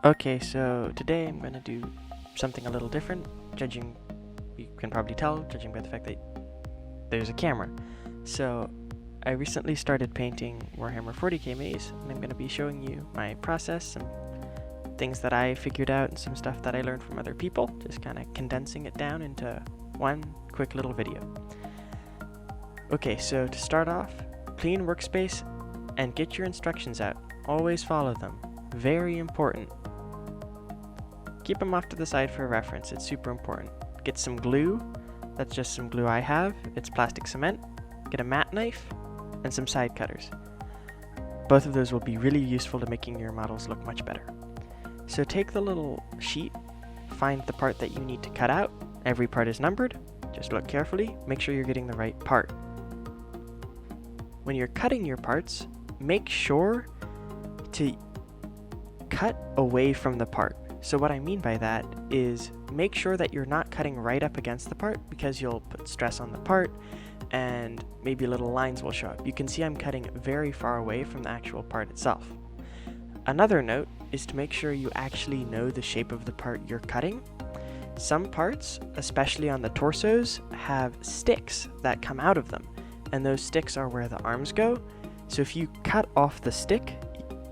Okay, so today I'm going to do something a little different, you can probably tell, judging by the fact that there's a camera. So I recently started painting Warhammer 40k minis, and I'm going to be showing you my process, some things that I figured out, and some stuff that I learned from other people, just kind of condensing it down into one quick little video. Okay, so to start off, clean workspace and get your instructions out. Always follow them. Very important. Keep them off to the side for reference, it's super important. Get some glue, that's just some glue I have, it's plastic cement. Get a mat knife, and some side cutters. Both of those will be really useful to making your models look much better. So take the little sheet, find the part that you need to cut out. Every part is numbered, just look carefully, make sure you're getting the right part. When you're cutting your parts, make sure to cut away from the part. So what I mean by that is make sure that you're not cutting right up against the part, because you'll put stress on the part and maybe little lines will show up. You can see I'm cutting very far away from the actual part itself. Another note is to make sure you actually know the shape of the part you're cutting. Some parts, especially on the torsos, have sticks that come out of them, and those sticks are where the arms go. So if you cut off the stick,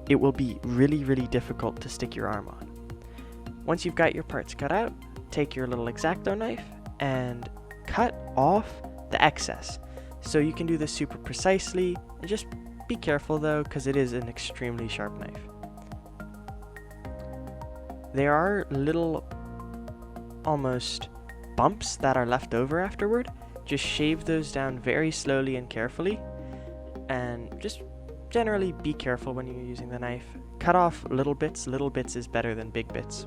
it will be really difficult to stick your arm on. Once you've got your parts cut out, take your little X-Acto knife and cut off the excess. So you can do this super precisely, and just be careful though, because it is an extremely sharp knife. There are little almost bumps that are left over afterward. Just shave those down very slowly and carefully, and just generally be careful when you're using the knife. Cut off little bits is better than big bits.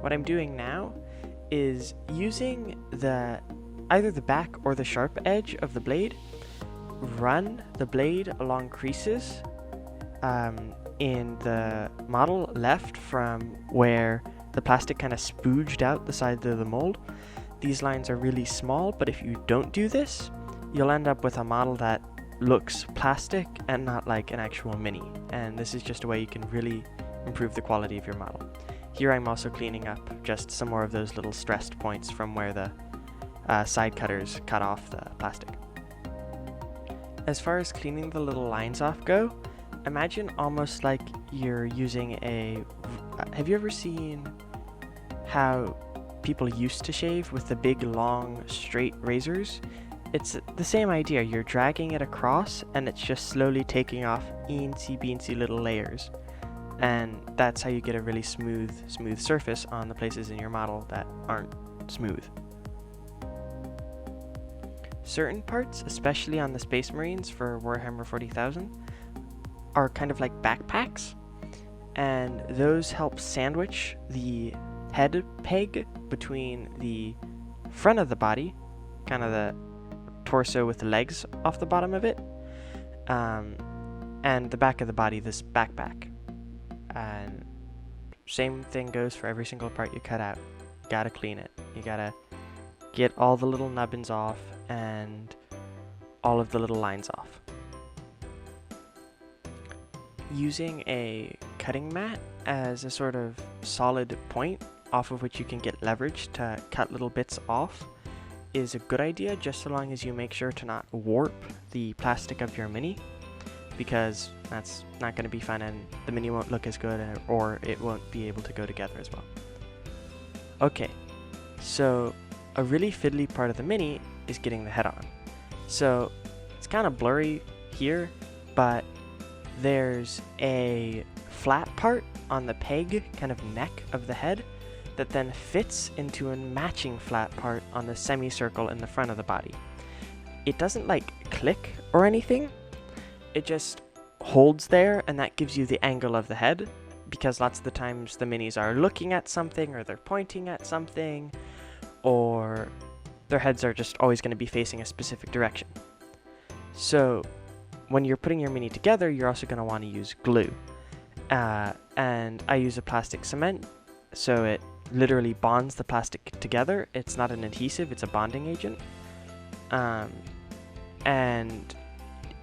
What I'm doing now is using either the back or the sharp edge of the blade, run the blade along creases in the model left from where the plastic kind of spooged out the side of the mold. These lines are really small, but if you don't do this, you'll end up with a model that looks plastic and not like an actual mini, and this is just a way you can really improve the quality of your model. Here I'm also cleaning up just some more of those little stressed points from where the side cutters cut off the plastic. As far as cleaning the little lines off go, imagine almost like you're using have you ever seen how people used to shave with the big long straight razors? It's the same idea. You're dragging it across and it's just slowly taking off eensy beensy little layers, and that's how you get a really smooth surface on the places in your model that aren't smooth. Certain parts, especially on the Space Marines for Warhammer 40,000, are kind of like backpacks, and those help sandwich the head peg between the front of the body, kind of the torso with the legs off the bottom of it, and the back of the body, this backpack. And same thing goes for every single part you cut out. You gotta clean it. You gotta get all the little nubbins off and all of the little lines off. Using a cutting mat as a sort of solid point off of which you can get leverage to cut little bits off is a good idea, just so long as you make sure to not warp the plastic of your mini, because that's not going to be fun and the mini won't look as good, or it won't be able to go together as well. Okay, so a really fiddly part of the mini is getting the head on. So it's kind of blurry here, but there's a flat part on the peg, kind of neck of the head, that then fits into a matching flat part on the semicircle in the front of the body. It doesn't like click or anything, it just holds there, and that gives you the angle of the head, because lots of the times the minis are looking at something, or they're pointing at something, or their heads are just always going to be facing a specific direction. So when you're putting your mini together, you're also going to want to use glue, and I use a plastic cement, so it literally bonds the plastic together. It's not an adhesive, it's a bonding agent, and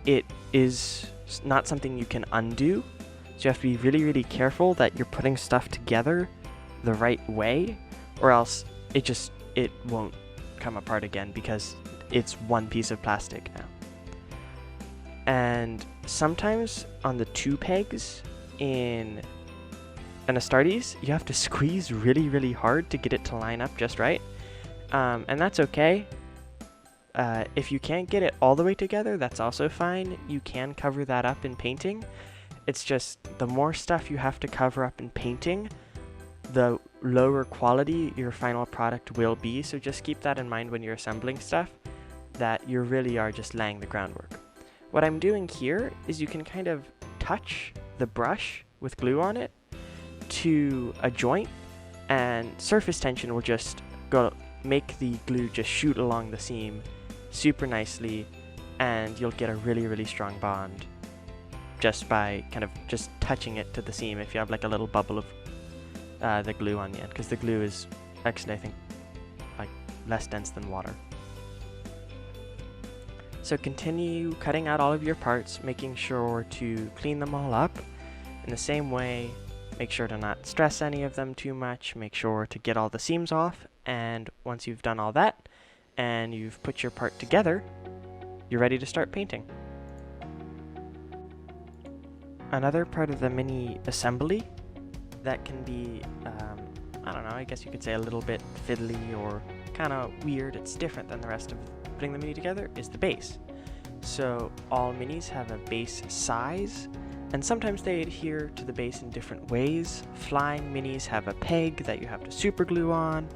it is not something you can undo, So you have to be really, really careful that you're putting stuff together the right way, or else it won't come apart again because it's one piece of plastic now. And sometimes on the 2 pegs in an Astartes, you have to squeeze really, really hard to get it to line up just right. And that's okay. If you can't get it all the way together, that's also fine. You can cover that up in painting. It's just the more stuff you have to cover up in painting, the lower quality your final product will be. So just keep that in mind when you're assembling stuff, that you really are just laying the groundwork. What I'm doing here is you can kind of touch the brush with glue on it to a joint, and surface tension will just make the glue just shoot along the seam super nicely, and you'll get a really, really strong bond just by kind of just touching it to the seam if you have like a little bubble of the glue on the end, because the glue is actually, I think, like less dense than water. So continue cutting out all of your parts, making sure to clean them all up. In the same way, make sure to not stress any of them too much, make sure to get all the seams off, and once you've done all that, and you've put your part together, you're ready to start painting. Another part of the mini assembly that can be, I don't know, I guess you could say a little bit fiddly or kind of weird, it's different than the rest of putting the mini together, is the base. So all minis have a base size, and sometimes they adhere to the base in different ways. Flying minis have a peg that you have to super glue on,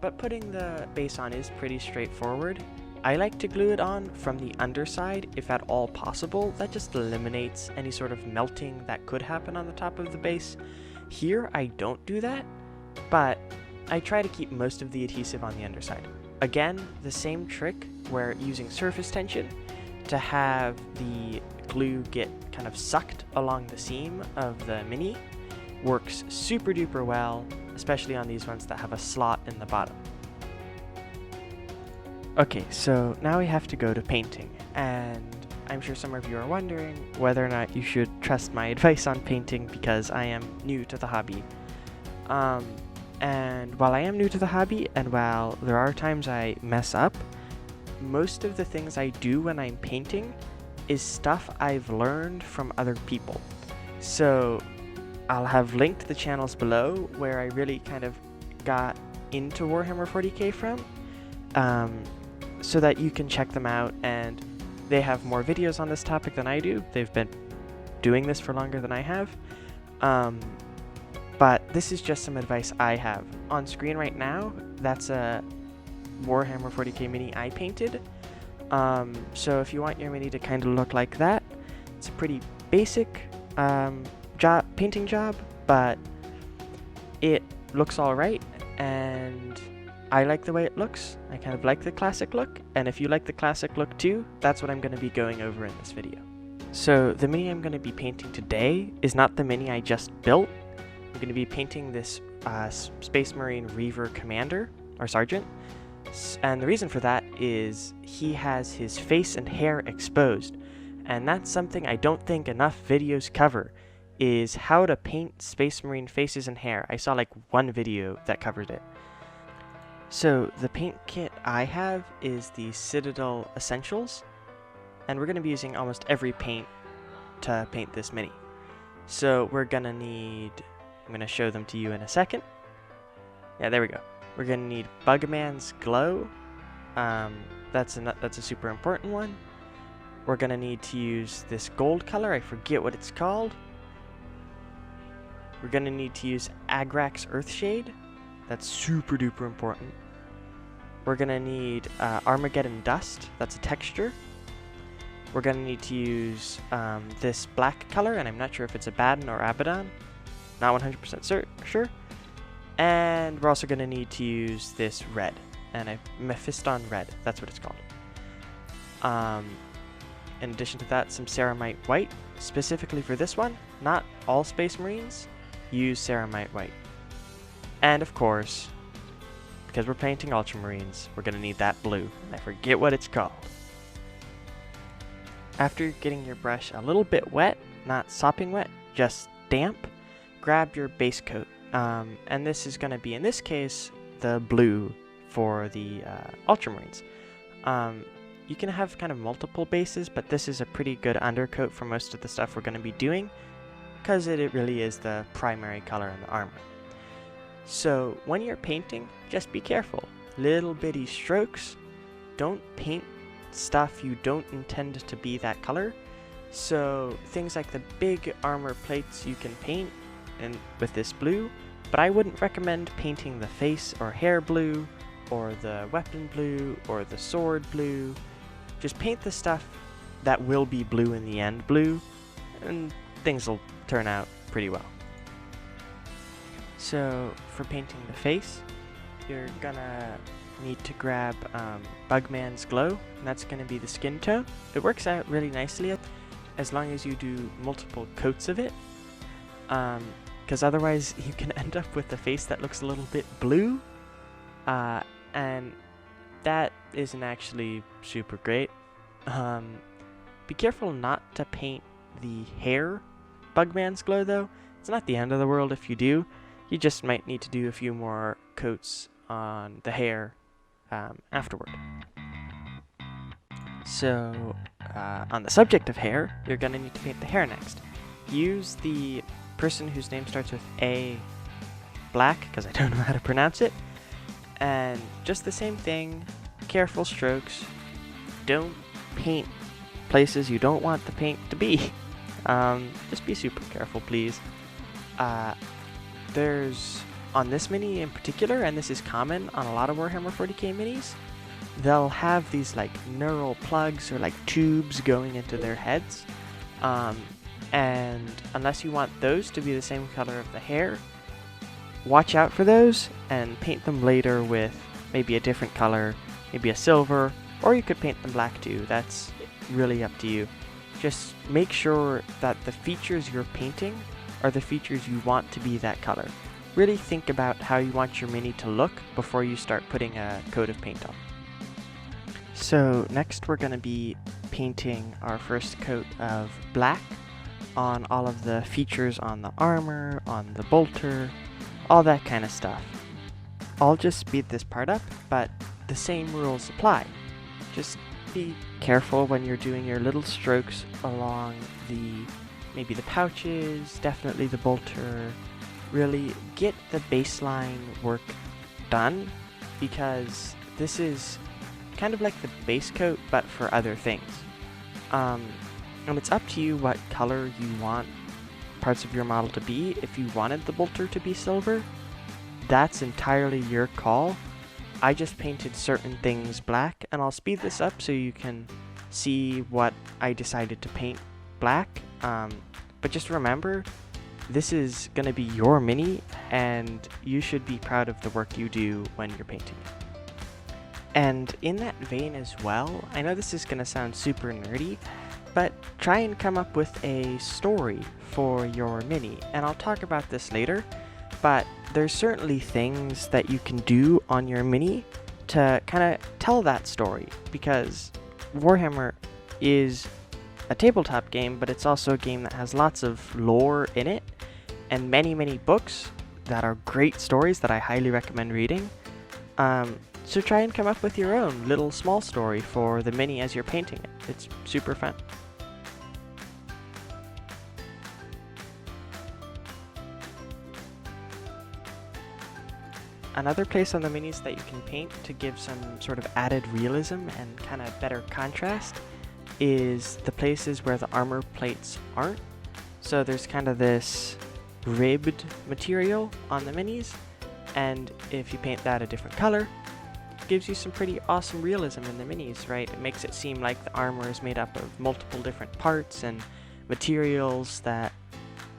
but putting the base on is pretty straightforward. I like to glue it on from the underside if at all possible. That just eliminates any sort of melting that could happen on the top of the base. Here I don't do that, but I try to keep most of the adhesive on the underside. Again, the same trick where using surface tension to have the glue get kind of sucked along the seam of the mini works super duper well, especially on these ones that have a slot in the bottom. Okay, so now we have to go to painting, and I'm sure some of you are wondering whether or not you should trust my advice on painting because I am new to the hobby. And while I am new to the hobby, and while there are times I mess up, most of the things I do when I'm painting is stuff I've learned from other people. So I'll have linked the channels below where I really kind of got into Warhammer 40k from, so that you can check them out, and they have more videos on this topic than I do. They've been doing this for longer than I have. But this is just some advice I have. On screen right now, that's a Warhammer 40k mini I painted. So if you want your mini to kind of look like that, it's a pretty basic painting job, but it looks alright, and I like the way it looks. I kind of like the classic look, and if you like the classic look too, that's what I'm going to be going over in this video. So the mini I'm going to be painting today is not the mini I just built. I'm going to be painting this Space Marine Reaver Commander, or Sergeant, and the reason for that is he has his face and hair exposed, and that's something I don't think enough videos cover, is how to paint Space Marine faces and hair. I saw like one video that covered it. So the paint kit I have is the Citadel Essentials, and we're going to be using almost every paint to paint this mini. So we're going to need, I'm going to show them to you in a second. Yeah, there we go. We're going to need Bugman's Glow. That's a super important one. We're going to need to use this gold color. I forget what it's called. We're going to need to use Agrak's Earthshade. That's super duper important. We're going to need Armageddon Dust. That's a texture. We're going to need to use this black color, and I'm not sure if it's Abaddon or Abaddon. Not 100% sure. And we're also going to need to use this red, and Mephiston Red. That's what it's called. In addition to that, some Ceramite White, specifically for this one. Not all Space Marines use Ceramite White. And of course, because we're painting Ultramarines, we're going to need that blue. I forget what it's called. After getting your brush a little bit wet, not sopping wet, just damp, grab your base coat. And this is going to be, in this case, the blue for the Ultramarines. You can have kind of multiple bases, but this is a pretty good undercoat for most of the stuff we're going to be doing, because it really is the primary color in the armor. So when you're painting, just be careful. Little bitty strokes. Don't paint stuff you don't intend to be that color. So things like the big armor plates you can paint with this blue, but I wouldn't recommend painting the face or hair blue, or the weapon blue, or the sword blue. Just paint the stuff that will be blue in the end blue, and things will turn out pretty well. So for painting the face, you're gonna need to grab Bugman's Glow, and that's gonna be the skin tone. It works out really nicely as long as you do multiple coats of it, because otherwise you can end up with a face that looks a little bit blue, and that isn't actually super great. Be careful not to paint the hair Bugman's Glow though. It's not the end of the world if you do. You just might need to do a few more coats on the hair afterward. So on the subject of hair, you're going to need to paint the hair next. Use the person whose name starts with A black, because I don't know how to pronounce it, and just the same thing, careful strokes. Don't paint places you don't want the paint to be. Just be super careful, please. There's, on this mini in particular, and this is common on a lot of Warhammer 40k minis, they'll have these like neural plugs or like tubes going into their heads, and unless you want those to be the same color of the hair, watch out for those and paint them later with maybe a different color, maybe a silver, or you could paint them black too. That's really up to you. Just make sure that the features you're painting are the features you want to be that color. Really think about how you want your mini to look before you start putting a coat of paint on. So next we're going to be painting our first coat of black on all of the features on the armor, on the bolter, all that kind of stuff. I'll just speed this part up, but the same rules apply. Just be careful when you're doing your little strokes along maybe the pouches, definitely the bolter. Really get the baseline work done, because this is kind of like the base coat but for other things. And it's up to you what color you want parts of your model to be. If you wanted the bolter to be silver, that's entirely your call. I just painted certain things black, and I'll speed this up so you can see what I decided to paint black. But just remember, this is going to be your mini, and you should be proud of the work you do when you're painting it. And in that vein as well, I know this is going to sound super nerdy, but try and come up with a story for your mini, and I'll talk about this later, but there's certainly things that you can do on your mini to kind of tell that story, because Warhammer is a tabletop game, but it's also a game that has lots of lore in it, and many, many books that are great stories that I highly recommend reading. So try and come up with your own little small story for the mini as you're painting it. It's super fun. Another place on the minis that you can paint to give some sort of added realism and kind of better contrast is the places where the armor plates aren't. So there's kind of this ribbed material on the minis, and if you paint that a different color, it gives you some pretty awesome realism in the minis, right? It makes it seem like the armor is made up of multiple different parts and materials that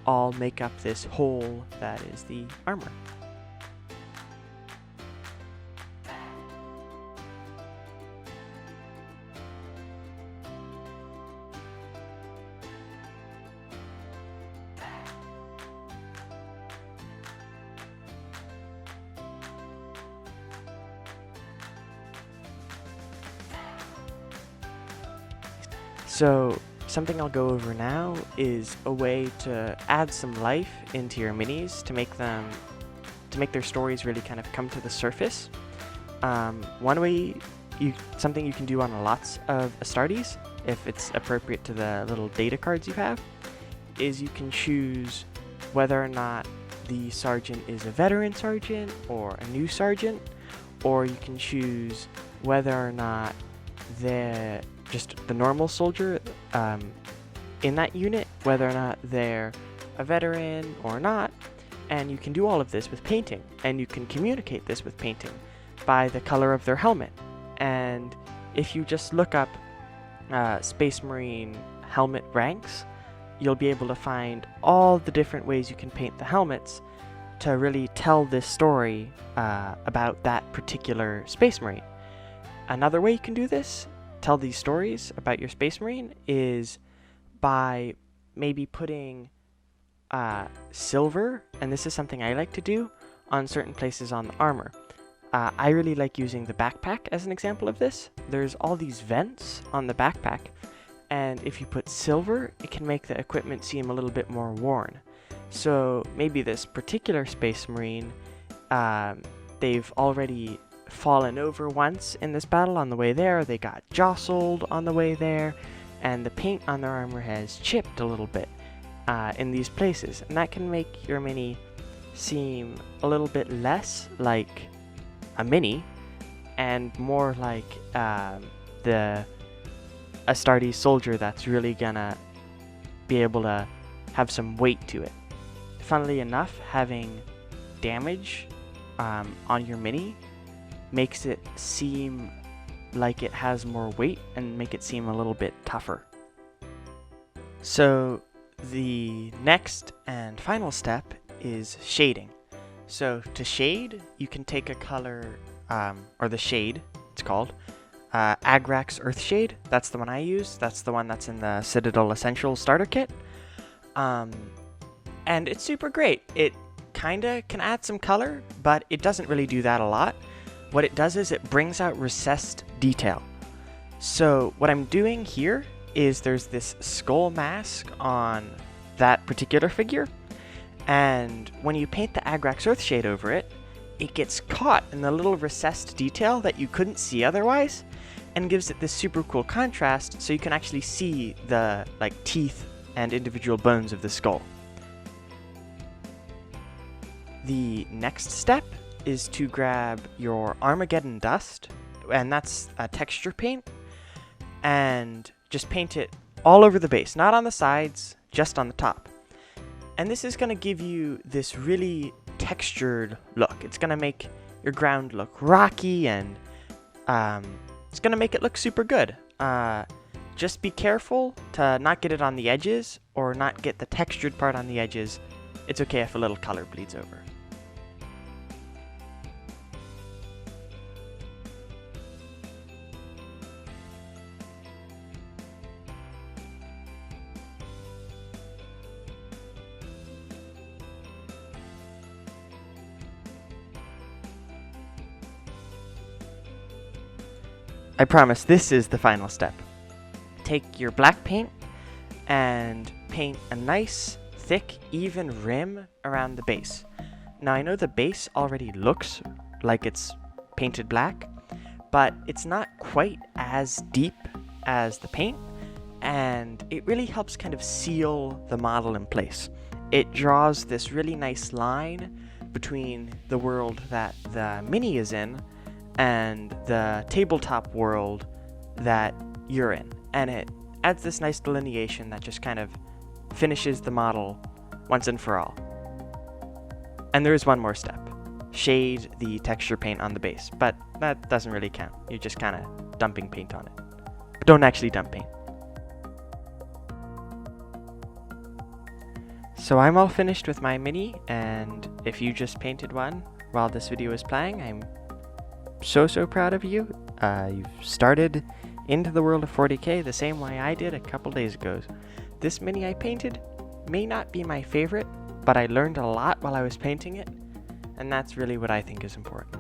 all make up this whole that is the armor. So something I'll go over now is a way to add some life into your minis to make their stories really kind of come to the surface. One way, something you can do on lots of Astartes, if it's appropriate to the little data cards you have, is you can choose whether or not the sergeant is a veteran sergeant or a new sergeant, or you can choose whether or not they're just the normal soldier in that unit, whether or not they're a veteran or not. And you can do all of this with painting, and you can communicate this with painting by the color of their helmet. And if you just look up Space Marine helmet ranks, you'll be able to find all the different ways you can paint the helmets to really tell this story about that particular Space Marine. Another way you can do this, tell these stories about your Space Marine, is by maybe putting silver, and this is something I like to do, on certain places on the armor. I really like using the backpack as an example of this. There's all these vents on the backpack, and if you put silver, it can make the equipment seem a little bit more worn. So maybe this particular Space Marine, they've already fallen over once in this battle on the way there, they got jostled on the way there, and the paint on their armor has chipped a little bit in these places, and that can make your mini seem a little bit less like a mini and more like the Astartes soldier that's really gonna be able to have some weight to it. Funnily enough, having damage on your mini makes it seem like it has more weight and make it seem a little bit tougher. So the next and final step is shading. So to shade, you can take a color, or the shade, it's called, Agrax Earthshade. That's the one I use. That's the one that's in the Citadel Essentials starter kit. And it's super great. It kinda can add some color, but it doesn't really do that a lot. What it does is it brings out recessed detail. So what I'm doing here is there's this skull mask on that particular figure, and when you paint the Agrax Earthshade over it, it gets caught in the little recessed detail that you couldn't see otherwise, and gives it this super cool contrast so you can actually see the teeth and individual bones of the skull. The next step is to grab your Armageddon Dust, and that's a texture paint, and just paint it all over the base, not on the sides, just on the top. And this is going to give you this really textured look. It's going to make your ground look rocky, and it's going to make it look super good. Just be careful to not get it on the edges, or not get the textured part on the edges. It's okay if a little color bleeds over. I promise this is the final step. Take your black paint and paint a nice, thick, even rim around the base. Now I know the base already looks like it's painted black, but it's not quite as deep as the paint, and it really helps kind of seal the model in place. It draws this really nice line between the world that the mini is in and the tabletop world that you're in, and it adds this nice delineation that just kind of finishes the model once and for all. And there is one more step. Shade the texture paint on the base, but that doesn't really count. You're just kind of dumping paint on it. But don't actually dump paint. So I'm all finished with my mini, and if you just painted one while this video is playing, I'm so proud of you. You've started into the world of 40k the same way I did a couple days ago. This mini I painted may not be my favorite, but I learned a lot while I was painting it, and that's really what I think is important.